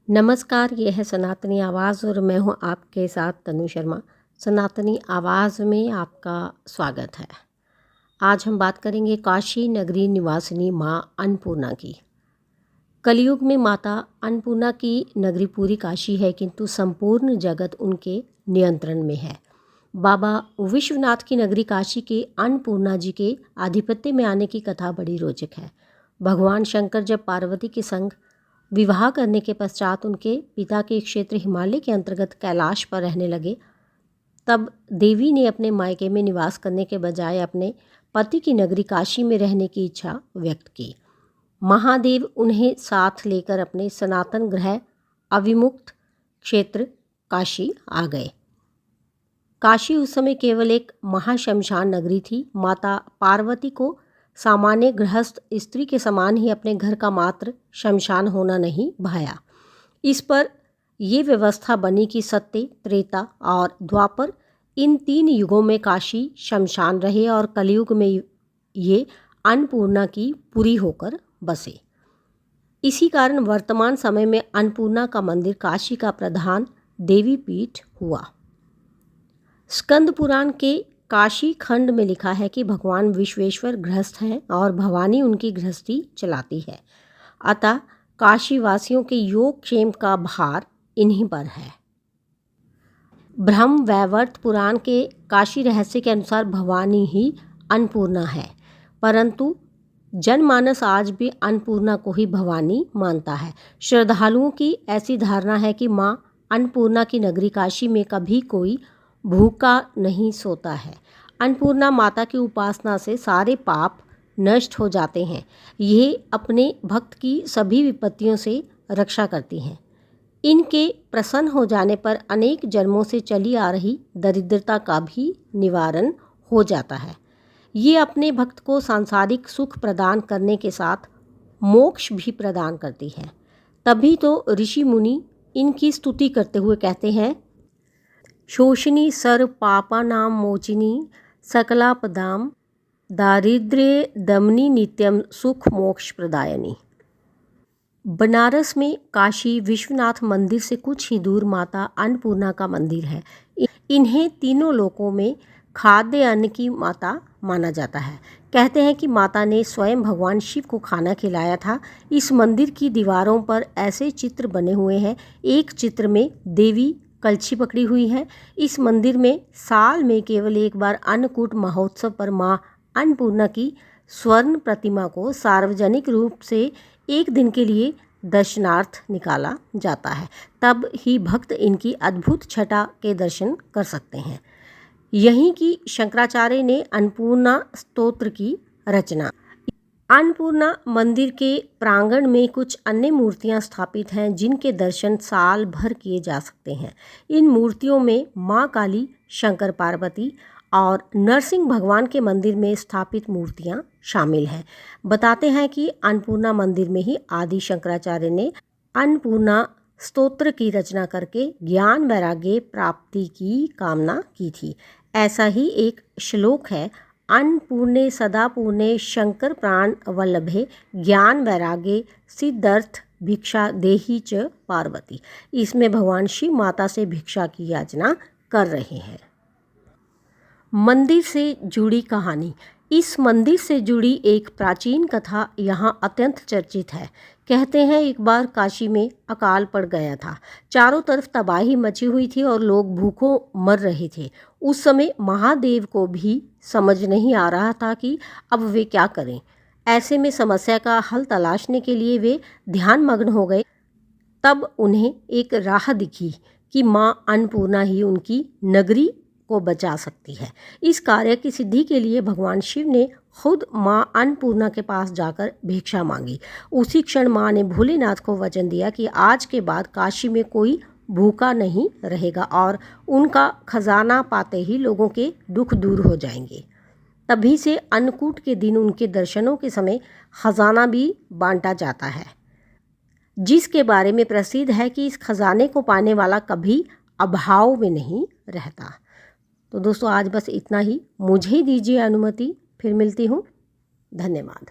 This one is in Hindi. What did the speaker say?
नमस्कार, ये है सनातनी आवाज़ और मैं हूँ आपके साथ तनु शर्मा। सनातनी आवाज़ में आपका स्वागत है। आज हम बात करेंगे काशी नगरी निवासिनी माँ अन्नपूर्णा की। कलयुग में माता अन्नपूर्णा की नगरी पूरी काशी है, किंतु संपूर्ण जगत उनके नियंत्रण में है। बाबा विश्वनाथ की नगरी काशी के अन्नपूर्णा जी के आधिपत्य में आने की कथा बड़ी रोचक है। भगवान शंकर जब पार्वती के संग विवाह करने के पश्चात उनके पिता के क्षेत्र हिमालय के अंतर्गत कैलाश पर रहने लगे, तब देवी ने अपने मायके में निवास करने के बजाय अपने पति की नगरी काशी में रहने की इच्छा व्यक्त की। महादेव उन्हें साथ लेकर अपने सनातन ग्रह अविमुक्त क्षेत्र काशी आ गए। काशी उस समय केवल एक महाशमशान नगरी थी। माता पार्वती को सामान्य गृहस्थ स्त्री के समान ही अपने घर का मात्र शमशान होना नहीं भाया। इस पर ये व्यवस्था बनी कि सत्य, त्रेता और द्वापर, इन 3 युगों में काशी शमशान रहे और कलयुग में ये अन्नपूर्णा की पुरी होकर बसे। इसी कारण वर्तमान समय में अन्नपूर्णा का मंदिर काशी का प्रधान देवी पीठ हुआ। स्कंद पुराण के काशी खंड में लिखा है कि भगवान विश्वेश्वर गृहस्थ हैं और भवानी उनकी गृहस्थी चलाती है, अतः काशी वासियों के योग क्षेम का भार इन्हीं पर है। ब्रह्म वैवर्त पुराण के काशी रहस्य के अनुसार भवानी ही अन्नपूर्णा है, परंतु जनमानस आज भी अन्नपूर्णा को ही भवानी मानता है। श्रद्धालुओं की ऐसी धारणा है कि माँ अन्नपूर्णा की नगरी काशी में कभी कोई भूखा नहीं सोता है। अन्नपूर्णा माता की उपासना से सारे पाप नष्ट हो जाते हैं। ये अपने भक्त की सभी विपत्तियों से रक्षा करती हैं। इनके प्रसन्न हो जाने पर अनेक जन्मों से चली आ रही दरिद्रता का भी निवारण हो जाता है। ये अपने भक्त को सांसारिक सुख प्रदान करने के साथ मोक्ष भी प्रदान करती है। तभी तो ऋषि मुनि इनकी स्तुति करते हुए कहते हैं, शोषिनी सर्व पापानां मोचिनी सकलापदां दारिद्र्य दमनी नित्यम सुख मोक्ष प्रदायनी। बनारस में काशी विश्वनाथ मंदिर से कुछ ही दूर माता अन्नपूर्णा का मंदिर है। इन्हें तीनों लोकों में खाद्य अन्न की माता माना जाता है। कहते हैं कि माता ने स्वयं भगवान शिव को खाना खिलाया था। इस मंदिर की दीवारों पर ऐसे चित्र बने हुए हैं। एक चित्र में देवी कलछी पकड़ी हुई है। इस मंदिर में साल में केवल एक बार अन्नकूट महोत्सव पर माँ अन्नपूर्णा की स्वर्ण प्रतिमा को सार्वजनिक रूप से एक दिन के लिए दर्शनार्थ निकाला जाता है। तब ही भक्त इनकी अद्भुत छटा के दर्शन कर सकते हैं। यहीं की शंकराचार्य ने अन्नपूर्णा स्तोत्र की रचना। अन्नपूर्णा मंदिर के प्रांगण में कुछ अन्य मूर्तियां स्थापित हैं जिनके दर्शन साल भर किए जा सकते हैं। इन मूर्तियों में माँ काली, शंकर पार्वती और नरसिंह भगवान के मंदिर में स्थापित मूर्तियां शामिल हैं। बताते हैं कि अन्नपूर्णा मंदिर में ही आदि शंकराचार्य ने अन्नपूर्णा स्तोत्र की रचना करके ज्ञान वैराग्य प्राप्ति की कामना की थी। ऐसा ही एक श्लोक है, अन्नपूर्णे सदा पूर्णे शंकर प्राण वल्लभे ज्ञान वैराग्य सिद्धर्थ भिक्षा देही च पार्वती। इसमें भगवान शिव माता से भिक्षा की याचना कर रहे हैं। मंदिर से जुड़ी कहानी। इस मंदिर से जुड़ी एक प्राचीन कथा यहाँ अत्यंत चर्चित है। कहते हैं एक बार काशी में अकाल पड़ गया था। चारों तरफ तबाही मची हुई थी और लोग भूखों मर रहे थे। उस समय महादेव को भी समझ नहीं आ रहा था कि अब वे क्या करें। ऐसे में समस्या का हल तलाशने के लिए वे ध्यान मग्न हो गए। तब उन्हें एक राह दिखी कि माँ अन्नपूर्णा ही उनकी नगरी को बचा सकती है। इस कार्य की सिद्धि के लिए भगवान शिव ने खुद माँ अन्नपूर्णा के पास जाकर भिक्षा मांगी। उसी क्षण माँ ने भोलेनाथ को वचन दिया कि आज के बाद काशी में कोई भूखा नहीं रहेगा और उनका खजाना पाते ही लोगों के दुख दूर हो जाएंगे। तभी से अन्नकूट के दिन उनके दर्शनों के समय खजाना भी बांटा जाता है, जिसके बारे में प्रसिद्ध है कि इस खजाने को पाने वाला कभी अभाव में नहीं रहता। तो दोस्तों, आज बस इतना ही। मुझे दीजिए अनुमति, फिर मिलती हूँ। धन्यवाद।